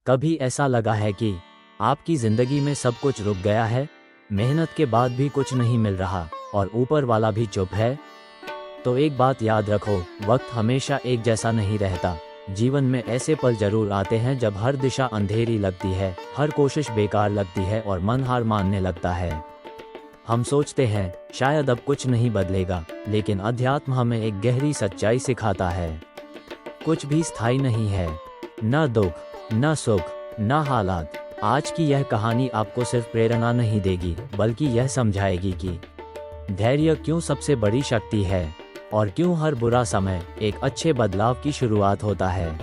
कभी ऐसा लगा है कि आपकी ज़िंदगी में सब कुछ रुक गया है, मेहनत के बाद भी कुछ नहीं मिल रहा और ऊपर वाला भी चुप है? तो एक बात याद रखो, वक्त हमेशा एक जैसा नहीं रहता। जीवन में ऐसे पल जरूर आते हैं जब हर दिशा अंधेरी लगती है, हर कोशिश बेकार लगती है और मन हार मानने लगता है। हम सोचते हैं शायद अब कुछ नहीं बदलेगा, लेकिन अध्यात्म हमें एक गहरी सच्चाई सिखाता है। कुछ भी स्थायी नहीं है, न दुख, न सुख, न हालात। आज की यह कहानी आपको सिर्फ प्रेरणा नहीं देगी, बल्कि यह समझाएगी कि धैर्य क्यों सबसे बड़ी शक्ति है और क्यों हर बुरा समय एक अच्छे बदलाव की शुरुआत होता है।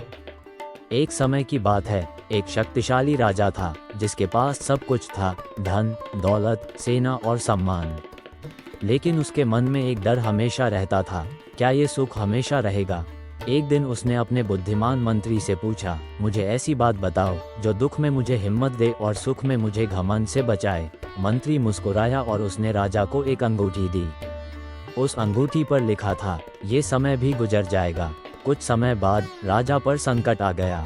एक समय की बात है, एक शक्तिशाली राजा था जिसके पास सब कुछ था, धन, दौलत, सेना और सम्मान। लेकिन उसके मन में एक डर हमेशा रहता था, क्या ये सुख हमेशा रहेगा? एक दिन उसने अपने बुद्धिमान मंत्री से पूछा, मुझे ऐसी बात बताओ जो दुख में मुझे हिम्मत दे और सुख में मुझे घमंड से बचाए। मंत्री मुस्कुराया और उसने राजा को एक अंगूठी दी। उस अंगूठी पर लिखा था, ये समय भी गुजर जाएगा। कुछ समय बाद राजा पर संकट आ गया।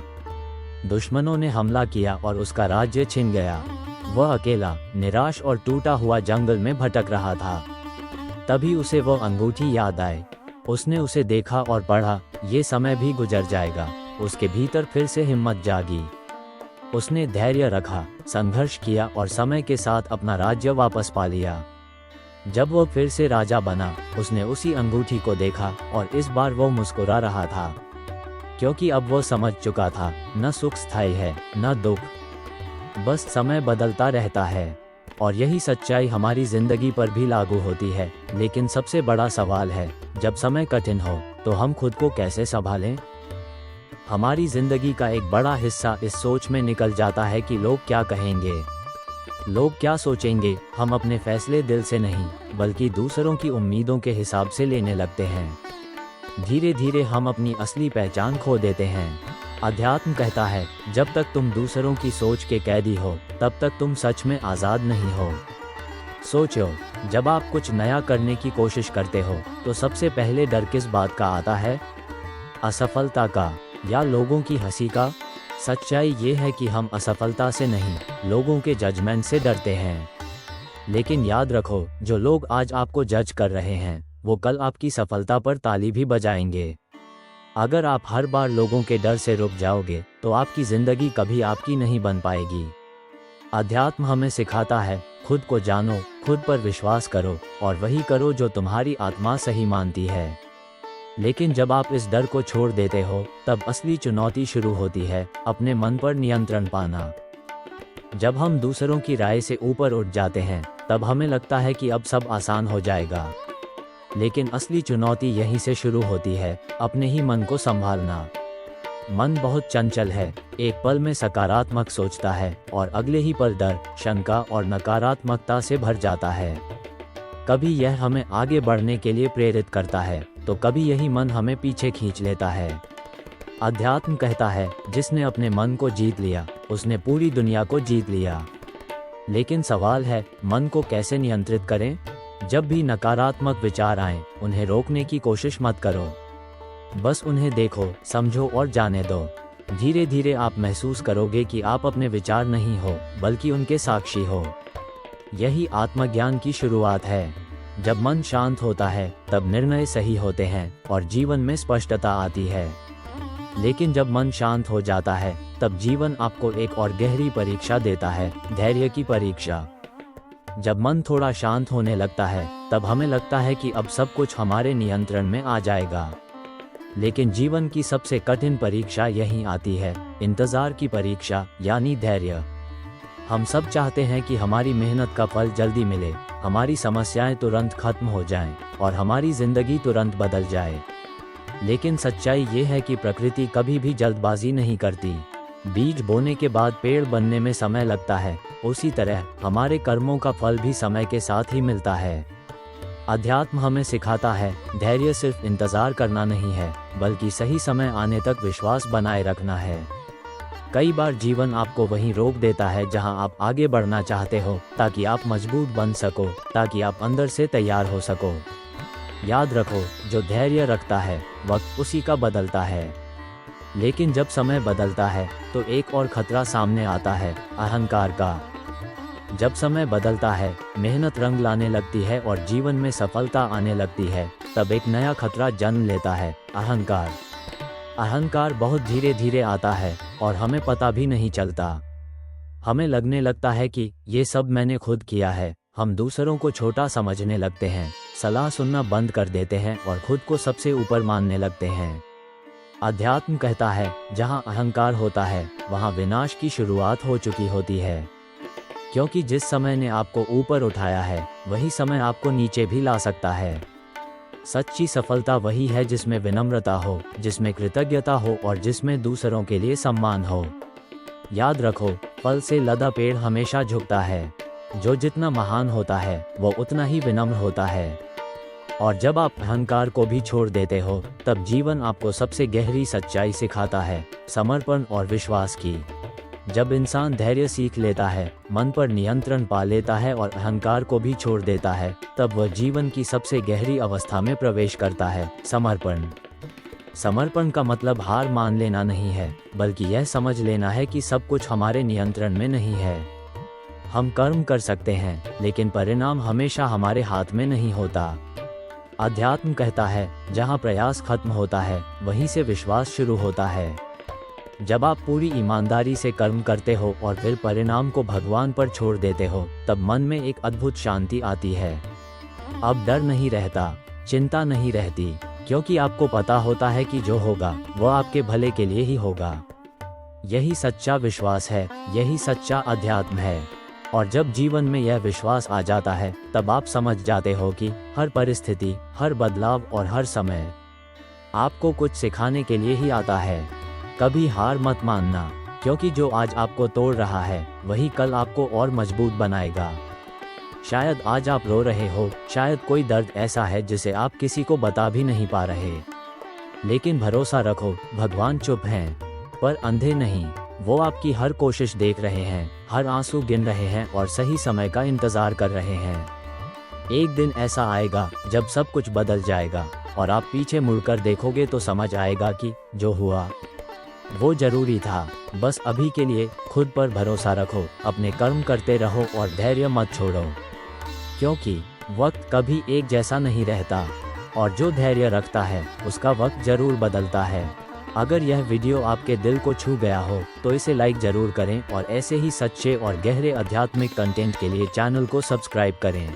दुश्मनों ने हमला किया और उसका राज्य छिन गया। वह अकेला, निराश और टूटा हुआ जंगल में भटक रहा था। तभी उसे वो अंगूठी याद आई। उसने उसे देखा और पढ़ा, ये समय भी गुजर जाएगा। उसके भीतर फिर से हिम्मत जागी। उसने धैर्य रखा, संघर्ष किया और समय के साथ अपना राज्य वापस पा लिया। जब वो फिर से राजा बना, उसने उसी अंगूठी को देखा और इस बार वो मुस्कुरा रहा था, क्योंकि अब वो समझ चुका था, न सुख स्थायी है, न दुख, बस समय बदलता रहता है। और यही सच्चाई हमारी जिंदगी पर भी लागू होती है। लेकिन सबसे बड़ा सवाल है, जब समय कठिन हो तो हम खुद को कैसे संभालें? हमारी जिंदगी का एक बड़ा हिस्सा इस सोच में निकल जाता है कि लोग क्या कहेंगे, लोग क्या सोचेंगे। हम अपने फैसले दिल से नहीं, बल्कि दूसरों की उम्मीदों के हिसाब से लेने लगते हैं। धीरे धीरे हम अपनी असली पहचान खो देते हैं। अध्यात्म कहता है, जब तक तुम दूसरों की सोच के कैदी हो, तब तक तुम सच में आज़ाद नहीं हो। सोचो, जब आप कुछ नया करने की कोशिश करते हो तो सबसे पहले डर किस बात का आता है? असफलता का या लोगों की हंसी का? सच्चाई ये है कि हम असफलता से नहीं, लोगों के जजमेंट से डरते हैं। लेकिन याद रखो, जो लोग आज आपको जज कर रहे हैं, वो कल आपकी सफलता पर ताली भी बजाएंगे। अगर आप हर बार लोगों के डर से रुक जाओगे तो आपकी जिंदगी कभी आपकी नहीं बन पाएगी। अध्यात्म हमें सिखाता है, खुद को जानो, खुद पर विश्वास करो और वही करो जो तुम्हारी आत्मा सही मानती है। लेकिन जब आप इस डर को छोड़ देते हो, तब असली चुनौती शुरू होती है, अपने मन पर नियंत्रण पाना। जब हम दूसरों की राय से ऊपर उठ जाते हैं, तब हमें लगता है कि अब सब आसान हो जाएगा। लेकिन असली चुनौती यहीं से शुरू होती है, अपने ही मन को संभालना। मन बहुत चंचल है, एक पल में सकारात्मक सोचता है और अगले ही पल डर, शंका और नकारात्मकता से भर जाता है। कभी यह हमें आगे बढ़ने के लिए प्रेरित करता है, तो कभी यही मन हमें पीछे खींच लेता है। अध्यात्म कहता है, जिसने अपने मन को जीत लिया, उसने पूरी दुनिया को जीत लिया। लेकिन सवाल है, मन को कैसे नियंत्रित करें? जब भी नकारात्मक विचार आएं, उन्हें रोकने की कोशिश मत करो। बस उन्हें देखो, समझो और जाने दो। धीरे धीरे आप महसूस करोगे कि आप अपने विचार नहीं हो, बल्कि उनके साक्षी हो। यही आत्मज्ञान की शुरुआत है। जब मन शांत होता है, तब निर्णय सही होते हैं और जीवन में स्पष्टता आती है। लेकिन जब मन शांत हो जाता है, तब जीवन आपको एक और गहरी परीक्षा देता है, धैर्य की परीक्षा। जब मन थोड़ा शांत होने लगता है, तब हमें लगता है कि अब सब कुछ हमारे नियंत्रण में आ जाएगा। लेकिन जीवन की सबसे कठिन परीक्षा यहीं आती है, इंतजार की परीक्षा, यानी धैर्य। हम सब चाहते हैं कि हमारी मेहनत का फल जल्दी मिले, हमारी समस्याएं तुरंत खत्म हो जाएं और हमारी जिंदगी तुरंत बदल जाए। लेकिन सच्चाई ये है कि प्रकृति कभी भी जल्दबाजी नहीं करती। बीज बोने के बाद पेड़ बनने में समय लगता है, उसी तरह हमारे कर्मों का फल भी समय के साथ ही मिलता है। अध्यात्म हमें सिखाता है, धैर्य सिर्फ इंतजार करना नहीं है, बल्कि सही समय आने तक विश्वास बनाए रखना है। कई बार जीवन आपको वहीं रोक देता है जहां आप आगे बढ़ना चाहते हो, ताकि आप मजबूत बन सको, ताकि आप अंदर से तैयार हो सको। याद रखो, जो धैर्य रखता है, वक्त उसी का बदलता है। लेकिन जब समय बदलता है तो एक और खतरा सामने आता है, अहंकार का। जब समय बदलता है, मेहनत रंग लाने लगती है और जीवन में सफलता आने लगती है, तब एक नया खतरा जन्म लेता है, अहंकार। अहंकार बहुत धीरे धीरे आता है और हमें पता भी नहीं चलता। हमें लगने लगता है कि ये सब मैंने खुद किया है। हम दूसरों को छोटा समझने लगते हैं, सलाह सुनना बंद कर देते हैं और खुद को सबसे ऊपर मानने लगते हैं। अध्यात्म कहता है, जहाँ अहंकार होता है वहाँ विनाश की शुरुआत हो चुकी होती है, क्योंकि जिस समय ने आपको ऊपर उठाया है वही समय आपको नीचे भी ला सकता है। सच्ची सफलता वही है जिसमें विनम्रता हो, जिसमें कृतज्ञता हो और जिसमें दूसरों के लिए सम्मान हो। याद रखो, फल से लदा पेड़ हमेशा झुकता है। जो जितना महान होता है वो उतना ही विनम्र होता है। और जब आप अहंकार को भी छोड़ देते हो, तब जीवन आपको सबसे गहरी सच्चाई सिखाता है, समर्पण और विश्वास की। जब इंसान धैर्य सीख लेता है, मन पर नियंत्रण पा लेता है और अहंकार को भी छोड़ देता है, तब वह जीवन की सबसे गहरी अवस्था में प्रवेश करता है, समर्पण। समर्पण का मतलब हार मान लेना नहीं है, बल्कि यह समझ लेना है कि सब कुछ हमारे नियंत्रण में नहीं है। हम कर्म कर सकते हैं, लेकिन परिणाम हमेशा हमारे हाथ में नहीं होता। अध्यात्म कहता है, जहाँ प्रयास खत्म होता है वहीं से विश्वास शुरू होता है। जब आप पूरी ईमानदारी से कर्म करते हो और फिर परिणाम को भगवान पर छोड़ देते हो, तब मन में एक अद्भुत शांति आती है। अब डर नहीं रहता, चिंता नहीं रहती, क्योंकि आपको पता होता है कि जो होगा वो आपके भले के लिए ही होगा। यही सच्चा विश्वास है, यही सच्चा अध्यात्म है। और जब जीवन में यह विश्वास आ जाता है, तब आप समझ जाते हो कि हर परिस्थिति, हर बदलाव और हर समय आपको कुछ सिखाने के लिए ही आता है। कभी हार मत मानना, क्योंकि जो आज आपको तोड़ रहा है वही कल आपको और मजबूत बनाएगा। शायद आज आप रो रहे हो, शायद कोई दर्द ऐसा है जिसे आप किसी को बता भी नहीं पा रहे, लेकिन भरोसा रखो, भगवान चुप हैं, पर अंधे नहीं। वो आपकी हर कोशिश देख रहे हैं, हर आंसू गिन रहे हैं और सही समय का इंतजार कर रहे हैं। एक दिन ऐसा आएगा जब सब कुछ बदल जाएगा और आप पीछे मुड़कर देखोगे तो समझ आएगा कि जो हुआ वो जरूरी था। बस अभी के लिए खुद पर भरोसा रखो, अपने कर्म करते रहो और धैर्य मत छोड़ो, क्योंकि वक्त कभी एक जैसा नहीं रहता और जो धैर्य रखता है उसका वक्त जरूर बदलता है। अगर यह वीडियो आपके दिल को छू गया हो तो इसे लाइक जरूर करें और ऐसे ही सच्चे और गहरे आध्यात्मिक कंटेंट के लिए चैनल को सब्सक्राइब करें।